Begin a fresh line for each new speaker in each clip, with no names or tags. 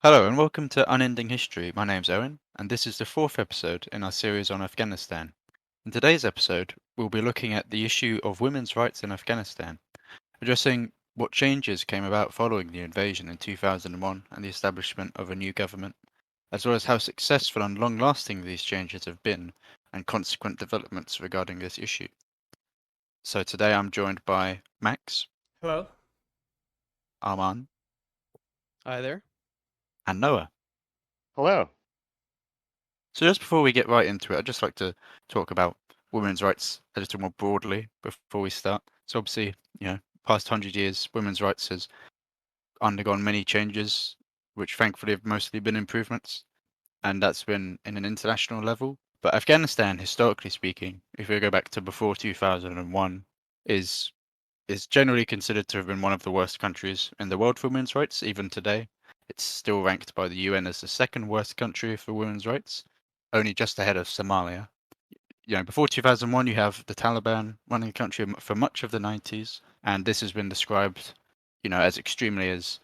Hello and welcome to Unending History. My name's Owen, and this is the fourth episode in our series on Afghanistan. In today's episode, we'll be looking at the issue of women's rights in Afghanistan, addressing what changes came about following the invasion in 2001 and the establishment of a new government, as well as how successful and long-lasting these changes have been, and consequent developments regarding this issue. So today I'm joined by Max,
Hello.
Arman,
Hi there.
and Noah.
Hello.
So just before we get right into it, I'd just like to talk about women's rights a little more broadly before we start. So obviously, past 100 years, women's rights has undergone many changes, which thankfully have mostly been improvements, and that's been in an international level. But Afghanistan, historically speaking, if we go back to before 2001, is is generally considered to have been one of the worst countries in the world for women's rights. Even today, it's still ranked by the UN as the second worst country for women's rights, only just ahead of Somalia. Before 2001, you have the Taliban running the country for much of the 90s, and this has been described, as extremely as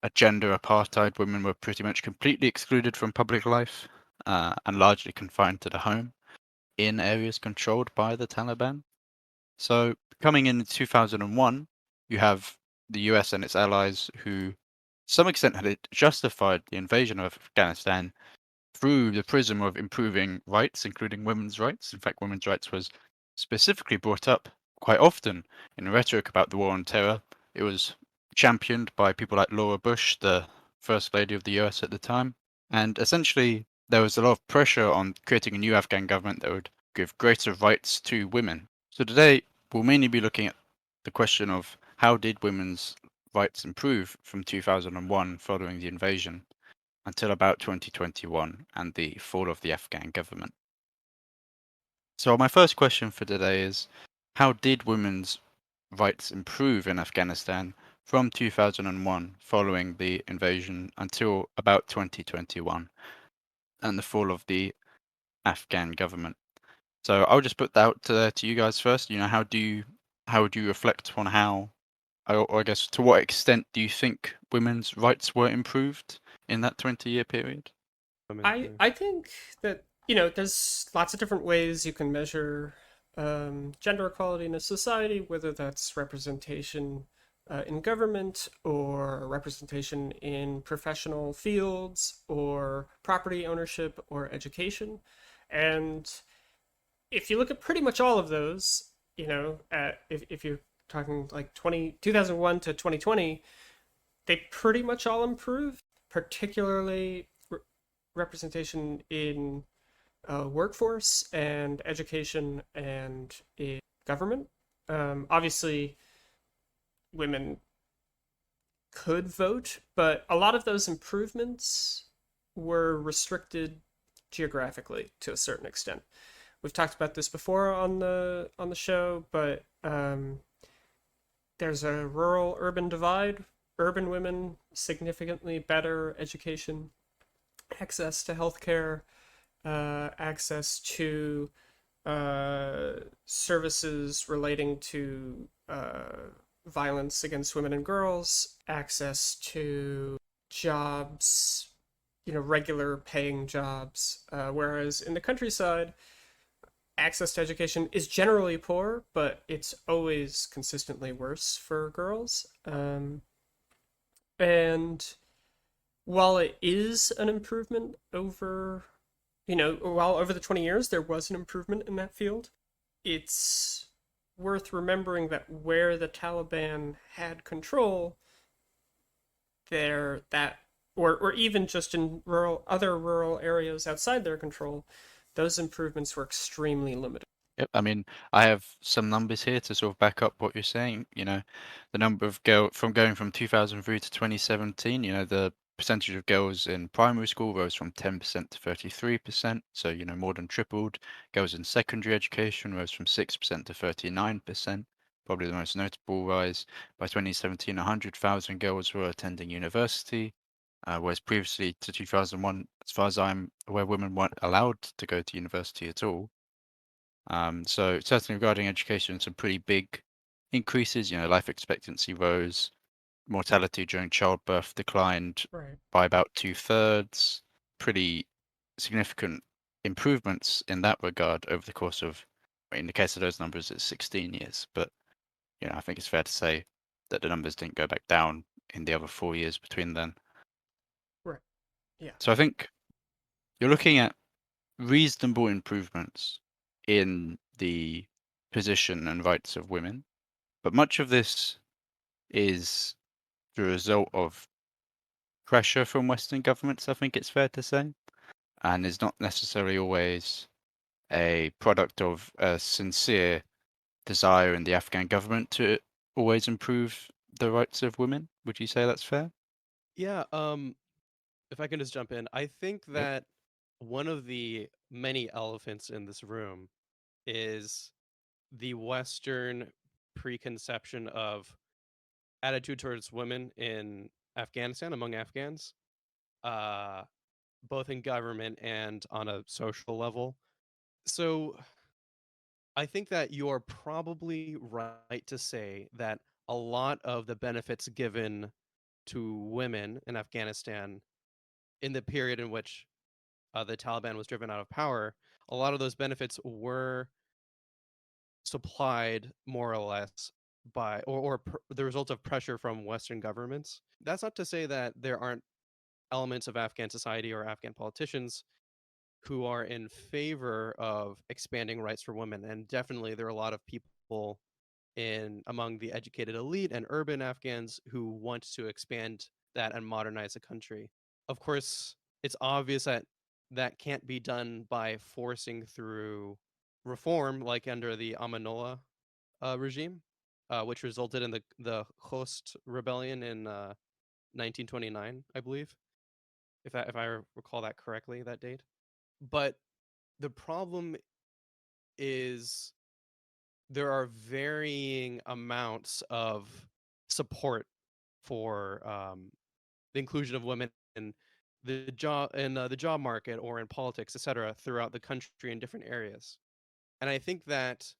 a gender apartheid. Women were pretty much completely excluded from public life and largely confined to the home in areas controlled by the Taliban. So coming in 2001, you have the US and its allies who, to some extent, had justified the invasion of Afghanistan through the prism of improving rights, including women's rights. In fact, women's rights was specifically brought up quite often in rhetoric about the war on terror. It was championed by people like Laura Bush, the First Lady of the US at the time. And essentially, there was a lot of pressure on creating a new Afghan government that would give greater rights to women. So today, we'll mainly be looking at the question of how did women's rights improve from 2001 following the invasion until about 2021 and the fall of the Afghan government. So my first question for today is, how did women's rights improve in Afghanistan from 2001 following the invasion until about 2021 and the fall of the Afghan government? So I'll just put that out to you guys first. How would you reflect on how, or I guess to what extent do you think women's rights were improved in that 20-year period?
I think that there's lots of different ways you can measure gender equality in a society, whether that's representation in government or representation in professional fields or property ownership or education. And if you look at pretty much all of those, if you're talking like 2001 to 2020, they pretty much all improved, particularly representation in workforce and education and in government. Obviously, women could vote, but a lot of those improvements were restricted geographically to a certain extent. We've talked about this before on the show, but there's a rural urban divide. Urban women significantly better education, access to healthcare, access to services relating to violence against women and girls, access to jobs, regular paying jobs. Whereas in the countryside, access to education is generally poor, but it's always consistently worse for girls. And while it is an improvement over, while over the 20 years there was an improvement in that field, it's worth remembering that where the Taliban had control, there that or even just in other rural areas outside their control, those improvements were extremely limited.
Yep, I mean, I have some numbers here to sort of back up what you're saying. The number of going from 2003 to 2017, the percentage of girls in primary school rose from 10% to 33%, so, more than tripled. Girls in secondary education rose from 6% to 39%, probably the most notable rise. By 2017, 100,000 girls were attending university, whereas previously to 2001, as far as I'm aware, women weren't allowed to go to university at all. So certainly regarding education, some pretty big increases. Life expectancy rose. mortality during childbirth declined
Right.
by about 2/3. Pretty significant improvements in that regard over the course of, in the case of those numbers, it's 16 years. But I think it's fair to say that the numbers didn't go back down in the other 4 years between then.
Right. Yeah.
So I think you're looking at reasonable improvements in the position and rights of women, but much of this is the result of pressure from Western governments, I think it's fair to say, and is not necessarily always a product of a sincere desire in the Afghan government to always improve the rights of women. Would you say that's fair?
Yeah, if I can just jump in, I think
Yep.
that one of the many elephants in this room is the Western preconception of attitude towards women in Afghanistan among Afghans, uh, both in government and on a social level. So I think that you're probably right to say that a lot of the benefits given to women in Afghanistan in the period in which the Taliban was driven out of power, a lot of those benefits were supplied more or less by the result of pressure from Western governments. That's not to say that there aren't elements of Afghan society or Afghan politicians who are in favor of expanding rights for women, and definitely there are a lot of people in among the educated elite and urban Afghans who want to expand that and modernize the country. Of course, it's obvious that that can't be done by forcing through reform like under the Amanullah regime, which resulted in the Khost rebellion in 1929, I believe, if I recall that correctly, that date. But the problem is there are varying amounts of support for the inclusion of women in the job market or in politics, etc., throughout the country in different areas. And I think that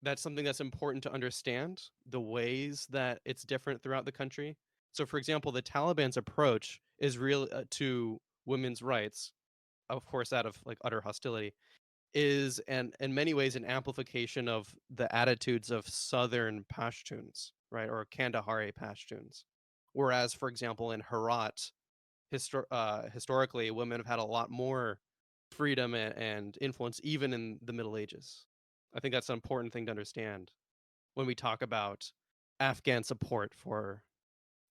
that's something that's important to understand the ways that it's different throughout the country. So, for example, the Taliban's approach is real to women's rights, of course, out of like utter hostility, is and in many ways an amplification of the attitudes of Southern Pashtuns, right, or Kandahari Pashtuns. Whereas, for example, in Herat, historically, women have had a lot more freedom and influence, even in the Middle Ages. I think that's an important thing to understand when we talk about Afghan support for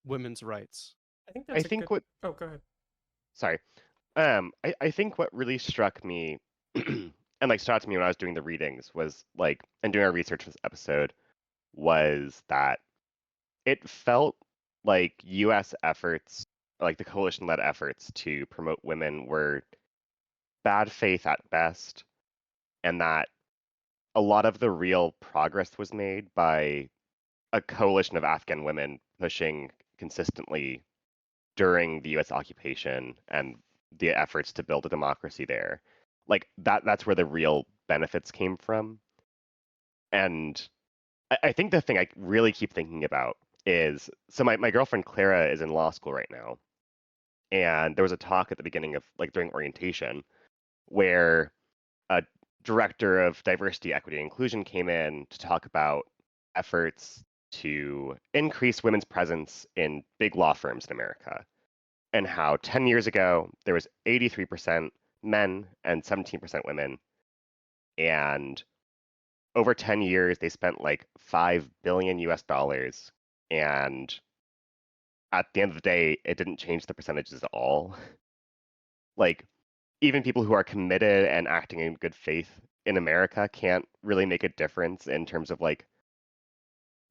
women's rights.
I think
I
that's a
think
good.
what
Oh, go ahead.
sorry. I think what really struck me and like stood out to me when I was doing the readings was like and doing our research for this episode was that it felt like US efforts, like the coalition led efforts to promote women were bad faith at best, and that a lot of the real progress was made by a coalition of Afghan women pushing consistently during the US occupation and the efforts to build a democracy there. Like that's where the real benefits came from. And I think the thing I really keep thinking about is so my girlfriend Clara is in law school right now. And there was a talk at the beginning of like during orientation where a director of diversity, equity, and inclusion came in to talk about efforts to increase women's presence in big law firms in America and how 10 years ago there was 83% men and 17% women. And over 10 years, they spent like 5 billion US dollars. And at the end of the day, it didn't change the percentages at all. Like, even people who are committed and acting in good faith in America can't really make a difference in terms of like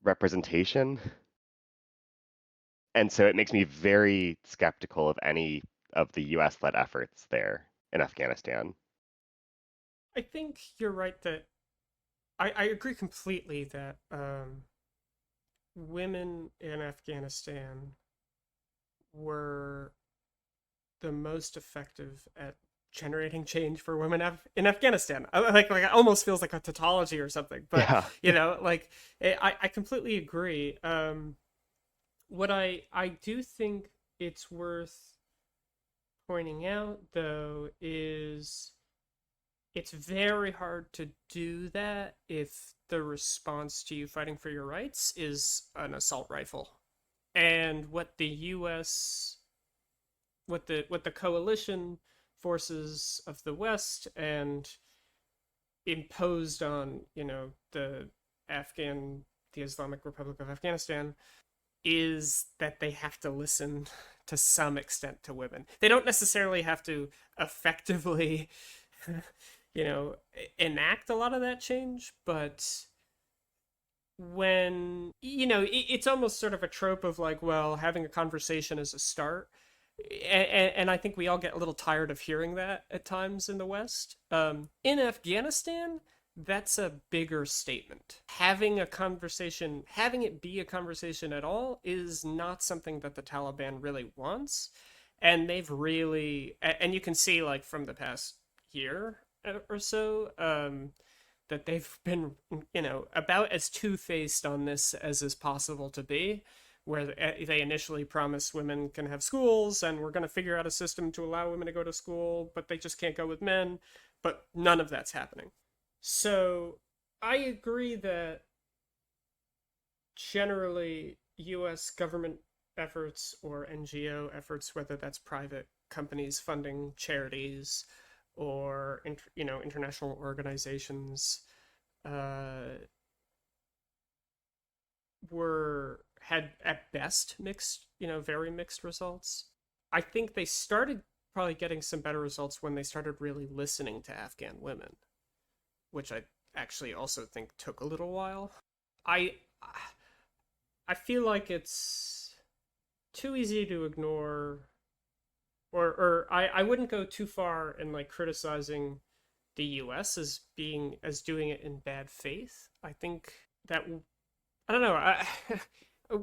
representation. And so it makes me very skeptical of any of the US led efforts there in Afghanistan.
I think you're right that I agree completely that women in Afghanistan were the most effective at generating change for women in Afghanistan. Like it almost feels like a tautology or something. But
Yeah.
like I completely agree. What I do think it's worth pointing out, though, is it's very hard to do that if the response to you fighting for your rights is an assault rifle. And what the US, what the coalition forces of the West and imposed on, Afghan the Islamic Republic of Afghanistan, is that they have to listen to some extent to women. They don't necessarily have to effectively enact a lot of that change, but when it's almost sort of a trope of like, well, having a conversation is a start, and I think we all get a little tired of hearing that at times in the West. In Afghanistan, that's a bigger statement. Having a conversation, having it be a conversation at all, is not something that the Taliban really wants, and they've really, and you can see like from the past year or so, that they've been, about as two-faced on this as is possible to be, where they initially promised women can have schools and we're going to figure out a system to allow women to go to school, but they just can't go with men. But none of that's happening. So I agree that generally US government efforts or NGO efforts, whether that's private companies funding charities or international organizations, had at best mixed, very mixed results. I think they started probably getting some better results when they started really listening to Afghan women, which I actually also think took a little while. I I feel like it's too easy to ignore, or I wouldn't go too far in like criticizing the US as doing it in bad faith. I think that, I don't know.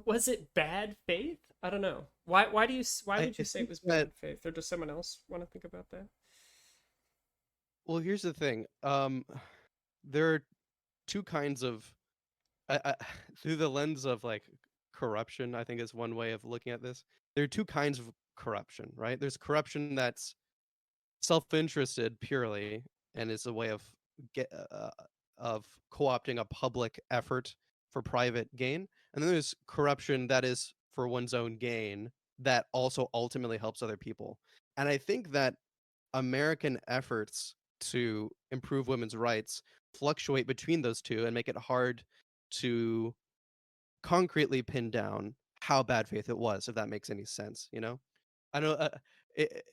Was it bad faith? I don't know. Why would you
I
say it
think
was
that
bad faith? Or does someone else want to think about that?
well, here's the thing. There are two kinds of through the lens of like corruption, I think is one way of looking at this. There are two kinds of corruption, right? There's corruption that's self-interested purely and is a way of get of co-opting a public effort for private gain, and then there's corruption that is for one's own gain that also ultimately helps other people. And I think that American efforts to improve women's rights fluctuate between those two and make it hard to concretely pin down how bad faith it was, if that makes any sense, you know? I know it,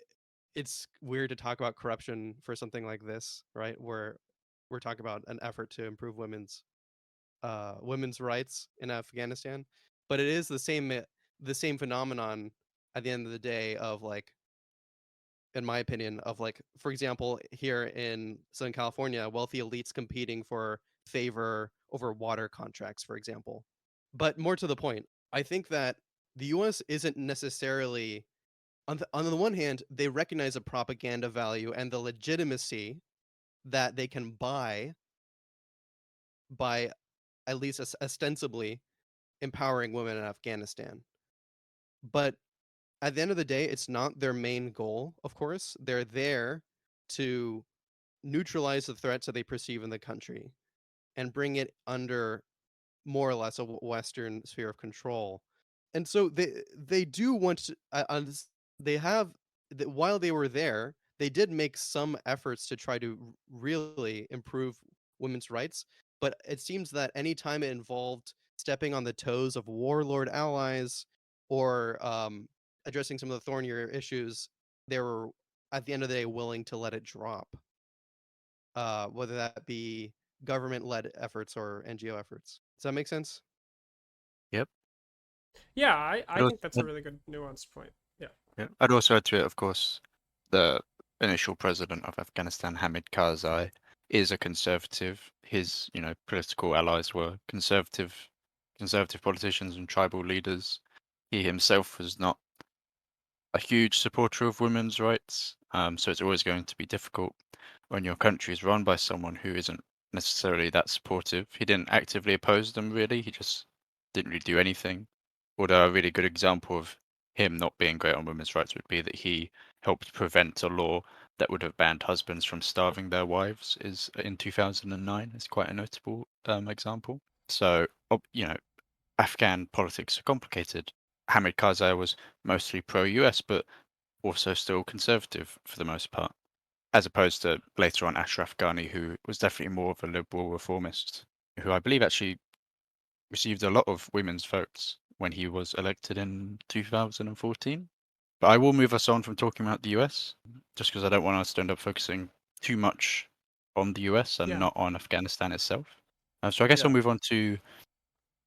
it's weird to talk about corruption for something like this, right? Where we're talking about an effort to improve women's rights in Afghanistan, but it is the same phenomenon at the end of the day of like, in my opinion, of like, for example, here in Southern California, wealthy elites competing for favor over water contracts, for example. But more to the point, I think that the US isn't necessarily on the one hand, they recognize a propaganda value and the legitimacy that they can buy by at least ostensibly empowering women in Afghanistan. But at the end of the day, it's not their main goal, of course. They're there to neutralize the threats that they perceive in the country and bring it under more or less a Western sphere of control. And so they do want to, they have, while they were there, they did make some efforts to try to really improve women's rights. But it seems that anytime it involved stepping on the toes of warlord allies or addressing some of the thornier issues, they were at the end of the day willing to let it drop, whether that be government-led efforts or NGO efforts. Does that make sense?
Yep.
Yeah, I
I'd
think that's a
also,
really good nuanced point. Yeah.
yeah, I'd also add to it, of course, the initial president of Afghanistan, Hamid Karzai, is a conservative. His, political allies were conservative politicians and tribal leaders. He himself was not a huge supporter of women's rights, so it's always going to be difficult when your country is run by someone who isn't necessarily that supportive. He didn't actively oppose them, really. He just didn't really do anything. although a really good example of him not being great on women's rights would be that he helped prevent a law that would have banned husbands from starving their wives is in 2009 is quite a notable example. So, Afghan politics are complicated. Hamid Karzai was mostly pro-US, but also still conservative for the most part, as opposed to later on Ashraf Ghani, who was definitely more of a liberal reformist, who I believe actually received a lot of women's votes when he was elected in 2014. But I will move us on from talking about the US, just because I don't want us to end up focusing too much on the US and
Yeah.
not on Afghanistan itself. So I guess
Yeah.
I'll move on to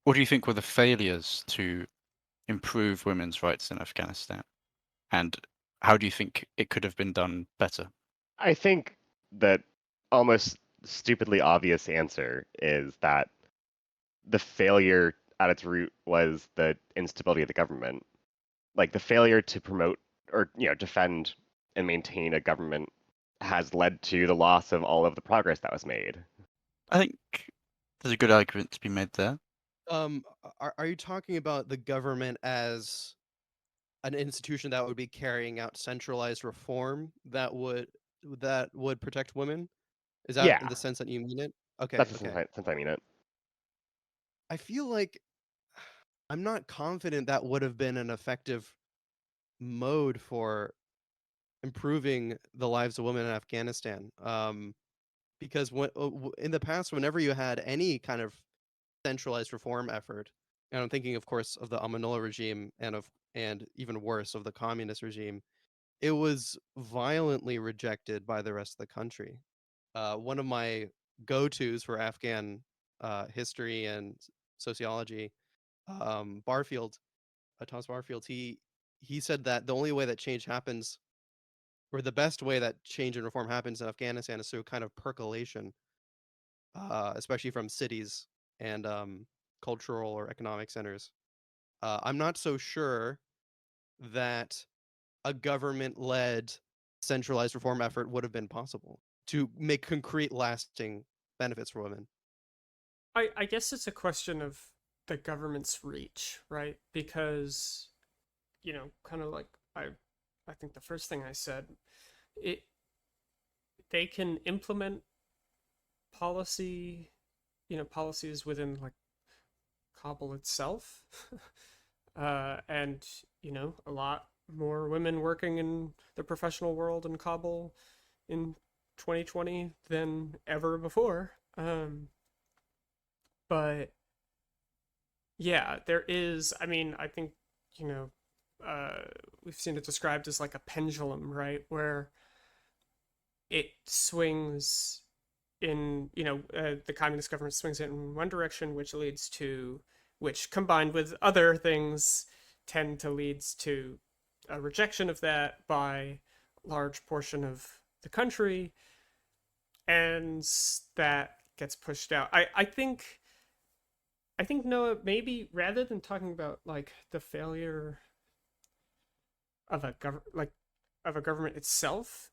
what do you think were the failures to improve women's rights in Afghanistan? And how do you think it could have been done better?
I think that almost stupidly obvious answer is that the failure at its root was the instability of the government. Like the failure to promote or defend and maintain a government has led to the loss of all of the progress that was made.
I think there's a good argument to be made there.
Are you talking about the government as an institution that would be carrying out centralized reform that would protect women? Is that in
Yeah,
the sense that you mean it? Okay,
that's the
okay.
sense I mean it.
I feel like I'm not confident that would have been an effective mode for improving the lives of women in Afghanistan. Because in the past, whenever you had any kind of centralized reform effort, and I'm thinking, of course, of the Amanullah regime and even worse of the communist regime, it was violently rejected by the rest of the country. One of my go-tos for Afghan history and sociology, Barfield, Thomas Barfield, he said that the only way that change happens, or the best way that change and reform happens in Afghanistan, is through kind of percolation, especially from cities and cultural or economic centers. I'm not so sure that a government-led centralized reform effort would have been possible to make concrete, lasting benefits for women.
I guess it's a question of the government's reach, right? Because, kind of like I think the first thing I said, it they can implement policy, policies within like Kabul itself, and a lot more women working in the professional world in Kabul in 2020 than ever before. But yeah, there is. I mean, I think you know, we've seen it described as like a pendulum, right, where it swings in the communist government swings it in one direction, which combined with other things tend to leads to a rejection of that by a large portion of the country, and that gets pushed out. I think Noah, maybe rather than talking about like the failure of a government itself,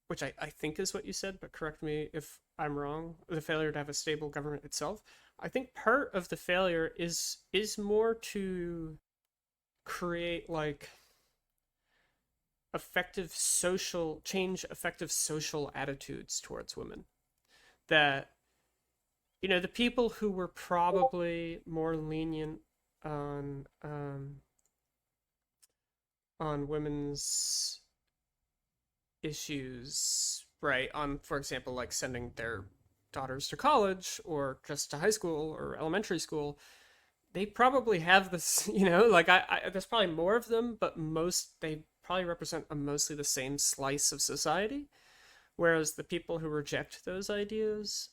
which I think is what you said, but correct me if I'm wrong, the failure to have a stable government itself. I think part of the failure is more to create like effective social attitudes towards women. That the people who were probably more lenient on women's issues, right? On, for example, like sending their daughters to college or just to high school or elementary school, they probably have this, like there's probably more of them, but they probably represent mostly the same slice of society. Whereas the people who reject those ideas,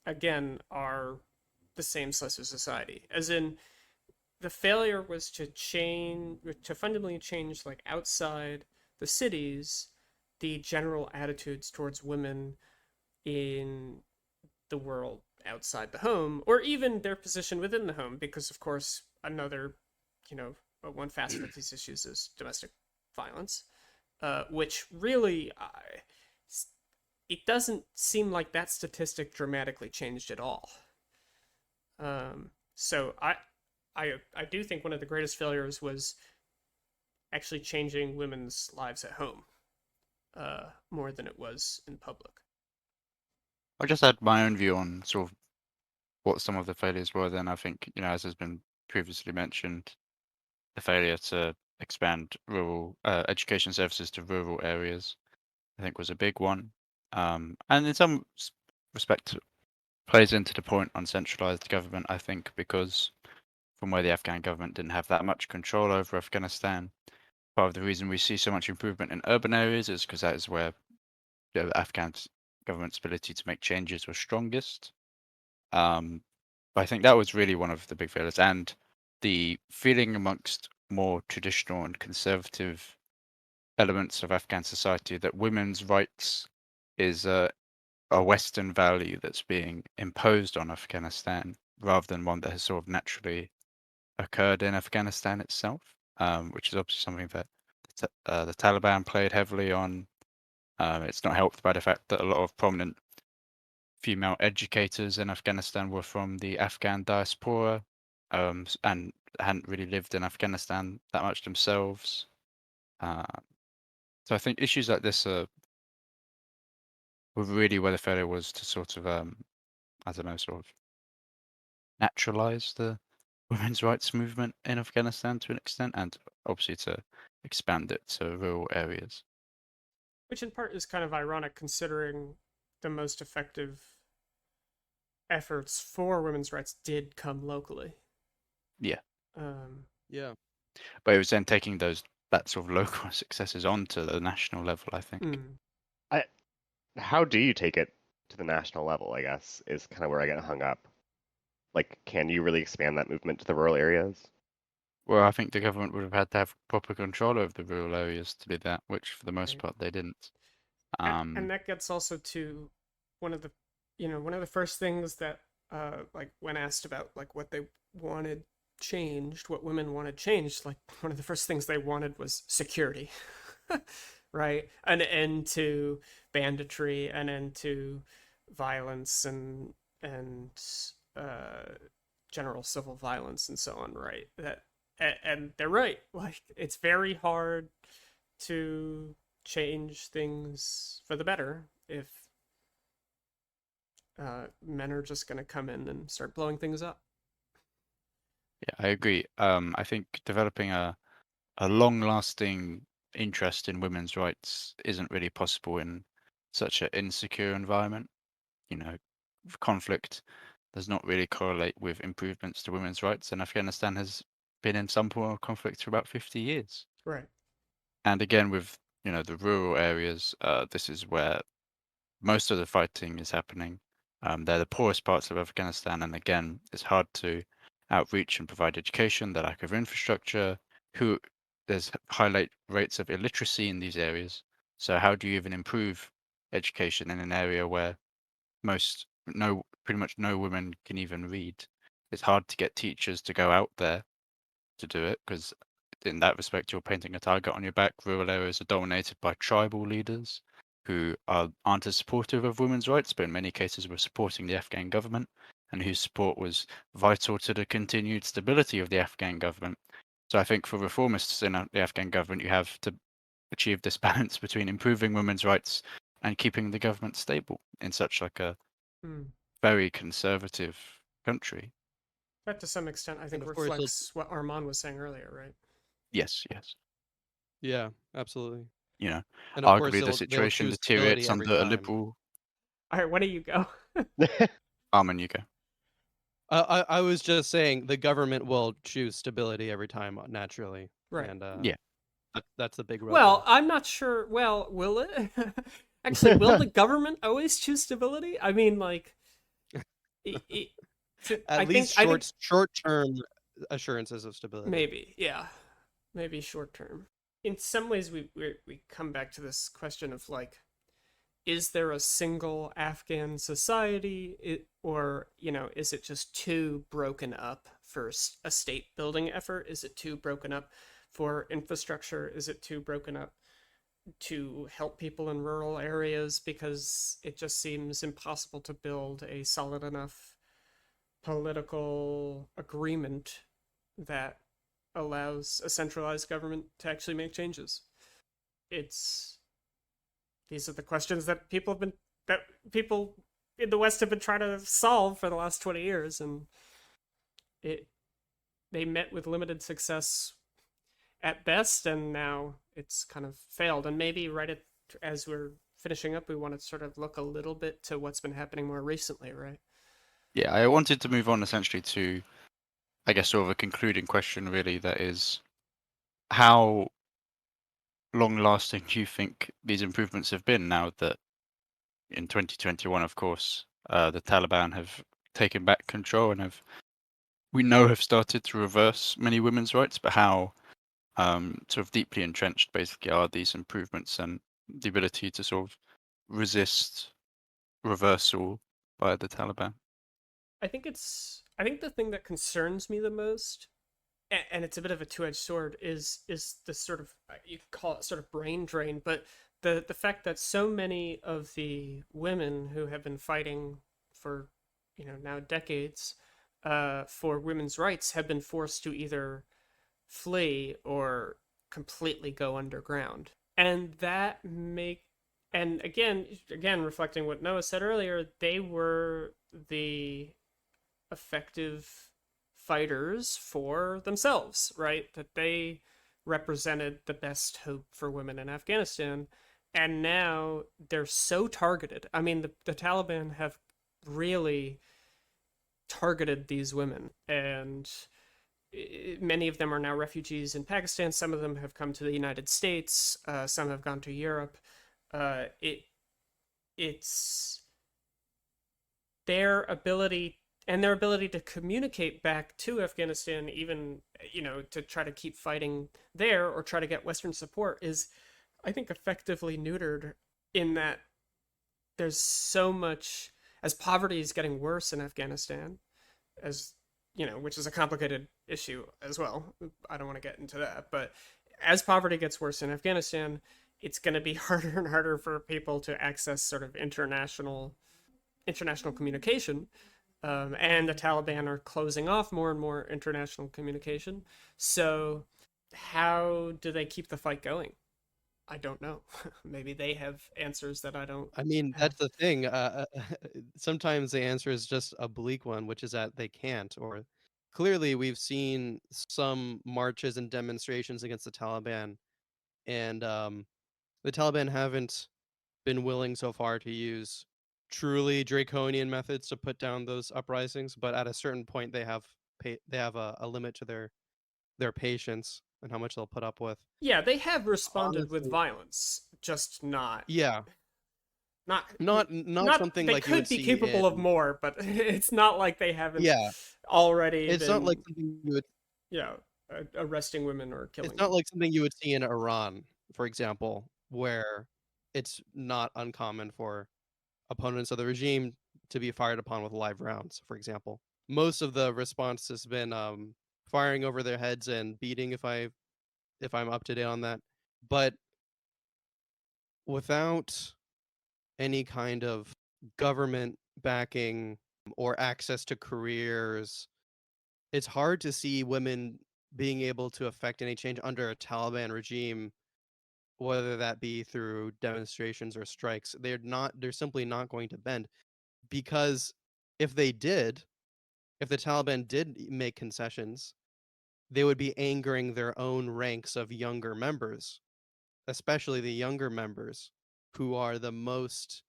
again, are the same slice of society. As in, the failure was to fundamentally change, like outside the cities, the general attitudes towards women in the world outside the home, or even their position within the home, because of course another, one facet of these issues is domestic violence, which really, it doesn't seem like that statistic dramatically changed at all. So I do think one of the greatest failures was actually changing women's lives at home, more than it was in public.
I just had my own view on sort of what some of the failures were. Then I think, as has been previously mentioned, the failure to expand rural education services to rural areas, I think, was a big one. And in some respect, plays into the point on centralized government, I think, because from where the Afghan government didn't have that much control over Afghanistan, part of the reason we see so much improvement in urban areas is because that is where the Afghan government's ability to make changes was strongest. But I think that was really one of the big failures, and the feeling amongst more traditional and conservative elements of Afghan society that women's rights is a Western value that's being imposed on Afghanistan rather than one that has sort of naturally occurred in Afghanistan itself, which is obviously something that the Taliban played heavily on. It's not helped by the fact that a lot of prominent female educators in Afghanistan were from the Afghan diaspora, and hadn't really lived in Afghanistan that much themselves. Uh, so I think issues like this were really where the failure was to sort of, I don't know, sort of naturalize the women's rights movement in Afghanistan to an extent, and obviously to expand it to rural areas.
Which in part is kind of ironic considering the most effective efforts for women's rights did come locally.
Yeah,
Yeah.
but it was then taking that sort of local successes onto the national level, I think.
I, how do you take it to the national level, I guess, is kind of where I get hung up. Like, can you really expand that movement to the rural areas?
Well, I think the government would have had to have proper control over the rural areas to do that, which for the most
Right.
part they didn't.
And that gets also to one of the one of the first things that like when asked about like what they wanted changed, what women wanted changed, like one of the first things they wanted was security. Right? An end to banditry, an end to violence and general civil violence and so on, right? That and they're right. Like it's very hard to change things for the better if men are just going to come in and start blowing things up.
Yeah, I agree. I think developing a long-lasting interest in women's rights isn't really possible in such an insecure environment. Conflict does not really correlate with improvements to women's rights, and Afghanistan has been in some form of conflict for about 50 years.
Right.
And again, with the rural areas, this is where most of the fighting is happening. They're the poorest parts of Afghanistan, and again, it's hard to outreach and provide education. The lack of infrastructure, there's high rates of illiteracy in these areas. So how do you even improve education in an area where pretty much no women can even read? It's hard to get teachers to go out there to do it because in that respect, you're painting a target on your back. Rural areas are dominated by tribal leaders who aren't as supportive of women's rights, but in many cases were supporting the Afghan government and whose support was vital to the continued stability of the Afghan government. So I think for reformists in the Afghan government, you have to achieve this balance between improving women's rights and keeping the government stable in such like a very conservative country.
That to some extent I think
of course,
reflects what Armand was saying earlier, right?
Yes.
yeah, absolutely.
You know,
And of course,
arguably the
they'll
situation
choose stability
deteriorates
every
under a
time.
liberal.
All right, why don't you go?
Armin, you go.
I was just saying the government will choose stability every time naturally,
Right.
and
Yeah.
that's the big
Well,
roadblock.
I'm not sure. Well, will it? Actually, will the government always choose stability? I mean, like,
At least
I think
short-term assurances of stability.
maybe, yeah, maybe short term. In some ways, we come back to this question of like, is there a single Afghan society, or is it just too broken up for a state building effort? Is it too broken up for infrastructure? Is it too broken up to help people in rural areas? Because it just seems impossible to build a solid enough political agreement that allows a centralized government to actually make changes. It's These are the questions that people in the West have been trying to solve for the last 20 years, and it they met with limited success at best, and now it's kind of failed. And maybe as we're finishing up, we want to sort of look a little bit to what's been happening more recently, right?
Yeah, I wanted to move on essentially to, I guess, sort of a concluding question, really, that is, how long-lasting do you think these improvements have been now that in 2021, of course, the Taliban have taken back control and we know have started to reverse many women's rights, but how sort of deeply entrenched basically are these improvements and the ability to sort of resist reversal by the Taliban?
I think the thing that concerns me the most, and it's a bit of a two-edged sword, is this sort of, you could call it sort of brain drain, but the fact that so many of the women who have been fighting for, now decades, for women's rights have been forced to either flee or completely go underground. And that make and again reflecting what Noah said earlier, they were the effective fighters for themselves, right? That they represented the best hope for women in Afghanistan. And now they're so targeted. I mean, the Taliban have really targeted these women, and many of them are now refugees in Pakistan. Some of them have come to the United States. Some have gone to Europe. It's their ability to communicate back to Afghanistan, even to try to keep fighting there or try to get Western support, is, I think, effectively neutered. In that there's so much, as poverty is getting worse in Afghanistan, as which is a complicated issue as well. I don't want to get into that, but as poverty gets worse in Afghanistan, it's going to be harder and harder for people to access sort of international communication. And the Taliban are closing off more and more international communication. So, how do they keep the fight going? I don't know. Maybe they have answers that I don't
I mean,
have.
that's the thing. Sometimes the answer is just a bleak one, which is that they can't. Or clearly, we've seen some marches and demonstrations against the Taliban, and the Taliban haven't been willing so far to use truly draconian methods to put down those uprisings. But at a certain point, they have a limit to their patience and how much they'll put up with.
Yeah, they have responded with
Honestly,
violence, just not
yeah,
not
not
not
something
they
like you
could
would
be
see
capable of
in.
more, but it's not like they haven't
Yeah,
already
it's not like
been,
something you would.
arresting women or
It's
killing
not
them.
like something you would see in Iran, for example, where it's not uncommon for opponents of the regime to be fired upon with live rounds, for example. Most of the response has been firing over their heads and beating, if I'm up to date on that. But without any kind of government backing or access to careers, it's hard to see women being able to affect any change under a Taliban regime, whether that be through demonstrations or strikes. They're simply not going to bend, because if they did, if the Taliban did make concessions, they would be angering their own ranks of younger members, especially the younger members who are the most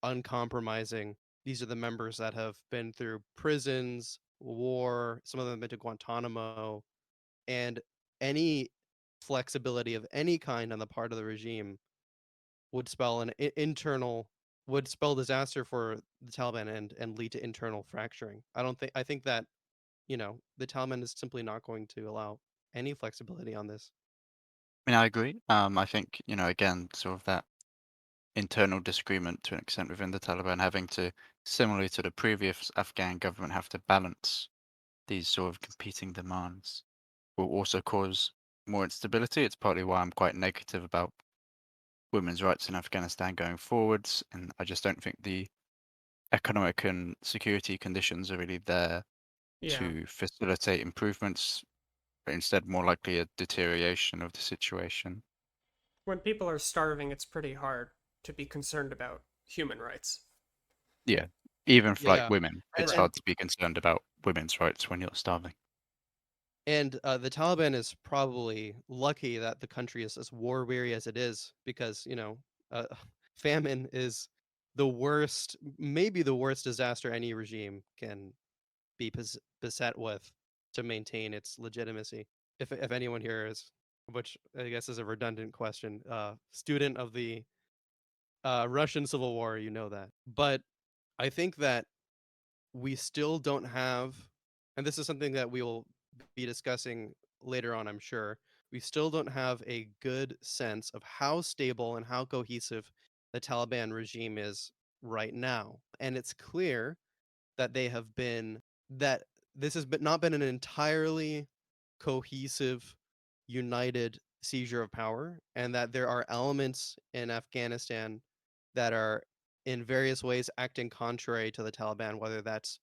uncompromising. These are the members that have been through prisons, war, some of them have been to Guantanamo, and any flexibility of any kind on the part of the regime would spell internal would spell disaster for the Taliban and lead to internal fracturing. I think that, the Taliban is simply not going to allow any flexibility on this.
I mean, I agree. I think, again, sort of that internal disagreement to an extent within the Taliban having to, similarly to the previous Afghan government, have to balance these sort of competing demands will also cause more instability. It's partly why I'm quite negative about women's rights in Afghanistan going forwards, and I just don't think the economic and security conditions are really there
Yeah.
to facilitate improvements but instead more likely a deterioration of the situation.
When people are starving, it's pretty hard to be concerned about human rights.
Yeah, even for like
Yeah,
women, it's
Right.
hard to be concerned about women's rights when you're starving.
and the Taliban is probably lucky that the country is as war weary as it is, because famine is the worst, maybe the worst disaster any regime can be beset with to maintain its legitimacy. If anyone here is, which I guess is a redundant question, student of the Russian Civil War, you know that. But I think that we still don't have, and this is something that we will be discussing later on, I'm sure. We still don't have a good sense of how stable and how cohesive the Taliban regime is right now. And it's clear that that this has not been an entirely cohesive, united seizure of power, and that there are elements in Afghanistan that are in various ways acting contrary to the Taliban, whether that's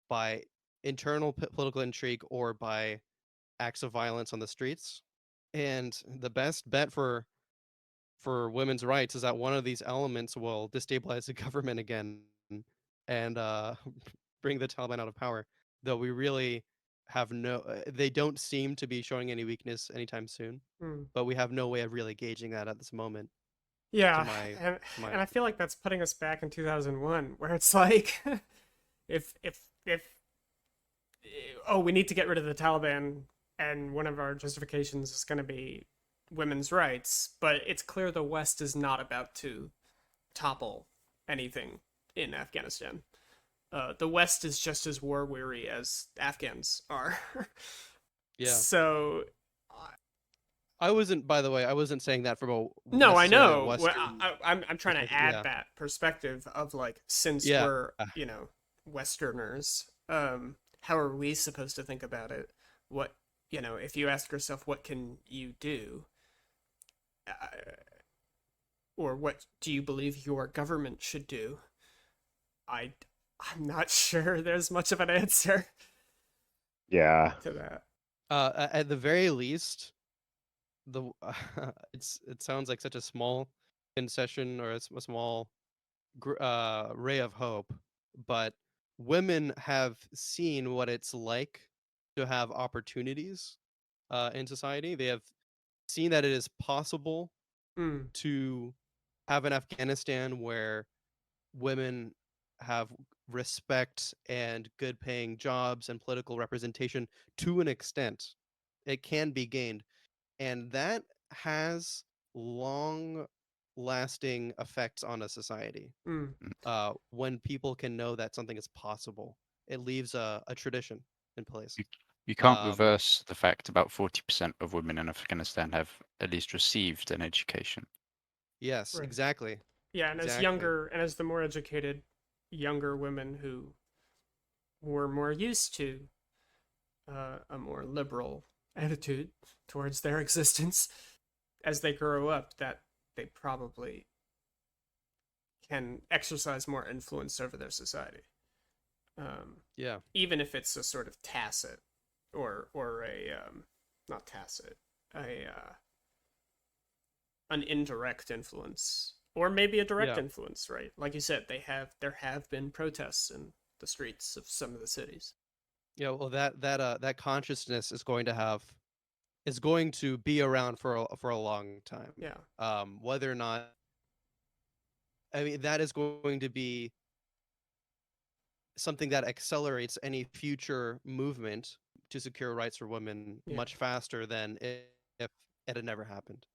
by internal political intrigue or by acts of violence on the streets. And the best bet for women's rights is that one of these elements will destabilize the government again and bring the Taliban out of power. Though we really have they don't seem to be showing any weakness anytime soon,
Hmm.
but we have no way of really gauging that at this moment.
Yeah,
my
and I feel like that's putting us back in 2001, where it's like, if oh, we need to get rid of the Taliban, and one of our justifications is going to be women's rights, but it's clear the West is not about to topple anything in Afghanistan. The West is just as war weary as Afghans are.
Yeah.
So
I wasn't, by the way, I wasn't saying that from a
no, I
necessarily a
know.
Western
I'm trying to
perspective.
add
Yeah.
that perspective of like, since
Yeah.
we're Westerners, how are we supposed to think about it? What, if you ask yourself, what can you do, or what do you believe your government should do? I'm not sure there's much of an answer
Yeah.
to that.
At the very least, the it sounds like such a small concession or a small ray of hope, but women have seen what it's like to have opportunities in society. They have seen that it is possible
Mm,
to have an Afghanistan where women have respect and good paying jobs and political representation to an extent. It can be gained. And that has long lasting effects on a society.
mm.
When people can know that something is possible, it leaves a tradition in place.
You can't
Um,
reverse the fact about 40% of women in Afghanistan have at least received an education.
yes,
Right.
exactly.
Yeah, and
Exactly.
as the more educated younger women who were more used to a more liberal attitude towards their existence, as they grow up, that they probably can exercise more influence over their society,
Yeah.
even if it's a sort of tacit or a not tacit, a an indirect influence, or maybe a direct
Yeah.
influence, right? Like you said, there have been protests in the streets of some of the cities.
Yeah. Well, that consciousness is going to be around for a long time.
Yeah.
Whether or not, I mean, that is going to be something that accelerates any future movement to secure rights for women
Yeah.
much faster than if it had never happened.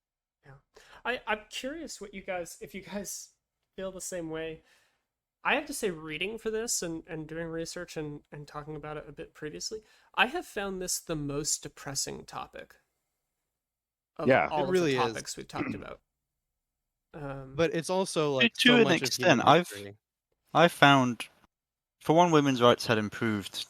Yeah. I'm curious what if you guys feel the same way. I have to say, reading for this and doing research and talking about it a bit previously, I have found this the most depressing topic of
Yeah.
all
It
of the
really is.
topics we've talked about.
But it's also like
To
so
an
much of human
extent,
history.
I've found, for one, women's rights had improved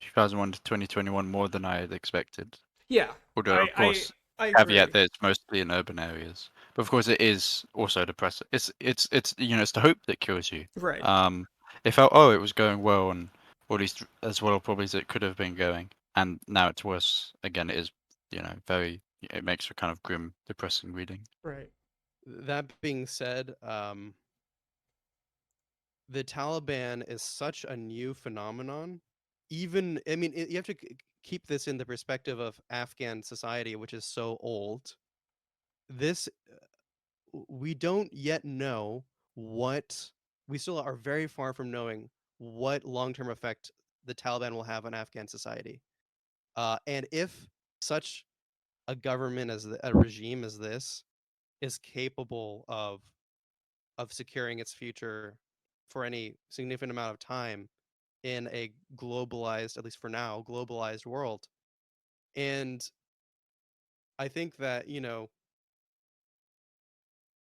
2001 to 2021 more than I had expected.
Yeah,
Although, of course,
I
caveat
agree.
that it's mostly in urban areas. But of course, it is also depressing. It's it's the hope that kills you.
Right.
It felt it was going well and all these as well probably as it could have been going, and now it's worse. Again, it is, very. It makes for kind of grim, depressing reading.
Right.
That being said, the Taliban is such a new phenomenon. Even, I mean, you have to keep this in the perspective of Afghan society, which is so old. We don't yet know what, we still are very far from knowing what long-term effect the Taliban will have on Afghan society. And if such a government a regime as this is capable of securing its future for any significant amount of time in a globalized, at least for now, globalized world. And I think that,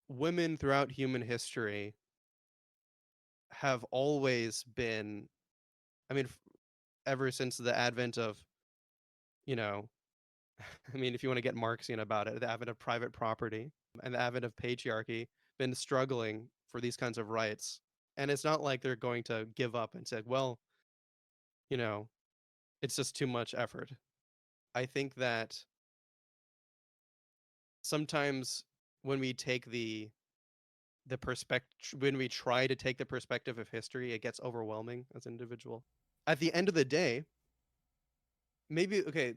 women throughout human history have always been, I mean, ever since the advent of, you know, I mean, if you want to get Marxian about it, the advent of private property and the advent of patriarchy, been struggling for these kinds of rights. And it's not like they're going to give up and say, well, it's just too much effort. I think that sometimes when we take the perspective, when we try to take the perspective of history, it gets overwhelming as an individual. At the end of the day, maybe, okay,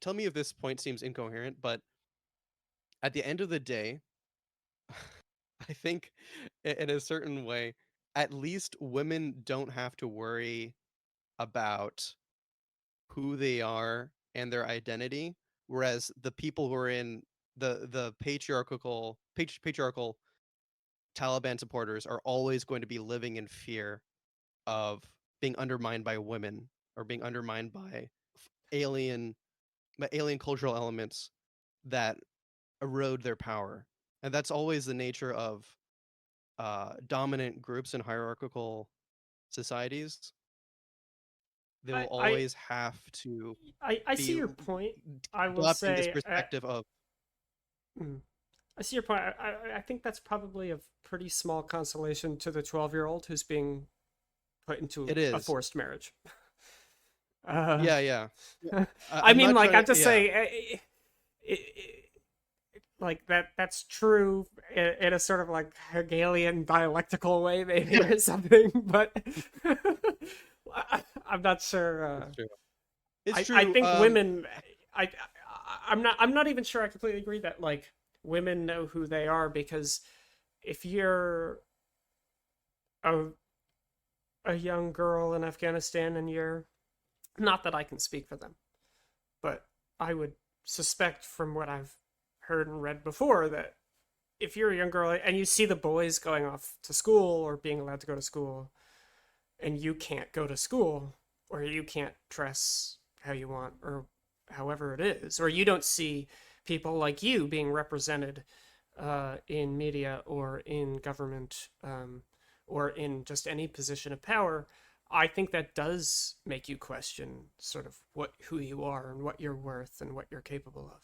tell me if this point seems incoherent, but at the end of the day, I think in a certain way, at least women don't have to worry about who they are and their identity, whereas the people who are in the patriarchal Taliban supporters are always going to be living in fear of being undermined by women or being undermined by alien cultural elements that erode their power. And that's always the nature of dominant groups in hierarchical societies. They will
I
always have to
I see
be
your point. I will
adopting this
say
perspective of
I see your point. I think that's probably a pretty small consolation to the 12-year-old who's being put into
it
a
is.
forced marriage.
Yeah.
I mean, like, I'm just
yeah.
saying, like, that's true in a sort of like Hegelian dialectical way, maybe, or something, but I'm not sure.
It's true. It's true.
I think women. I'm not even sure I completely agree that like women know who they are, because if you're a young girl in Afghanistan and you're, not that I can speak for them, but I would suspect from what I've heard and read before that if you're a young girl and you see the boys going off to school or being allowed to go to school and you can't go to school, or you can't dress how you want or however it is, or you don't see people like you being represented in media or in government or in just any position of power, I think that does make you question sort of who you are and what you're worth and what you're capable of.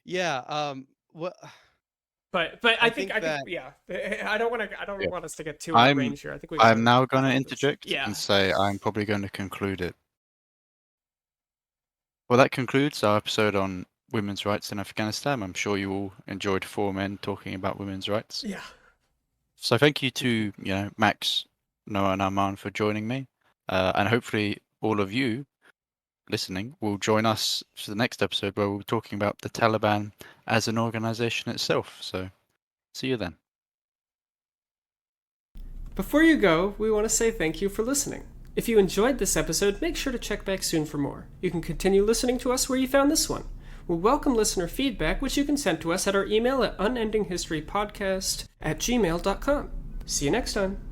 Yeah. What?
But I think yeah. I don't want us to get too
I'm
range here. I think we
I'm now
going to
interject
Yeah.
and say I'm probably going to conclude it. Well, that concludes our episode on women's rights in Afghanistan. I'm sure you all enjoyed four men talking about women's rights.
Yeah.
So thank you to Max, Noah, and Arman for joining me, and hopefully all of you listening will join us for the next episode where we'll be talking about the Taliban as an organization itself. So see you then.
Before you go, we want to say thank you for listening. If you enjoyed this episode, make sure to check back soon for more. You can continue listening to us where you found this one. We welcome listener feedback, which you can send to us at our email at unendinghistorypodcast@gmail.com. See you next time.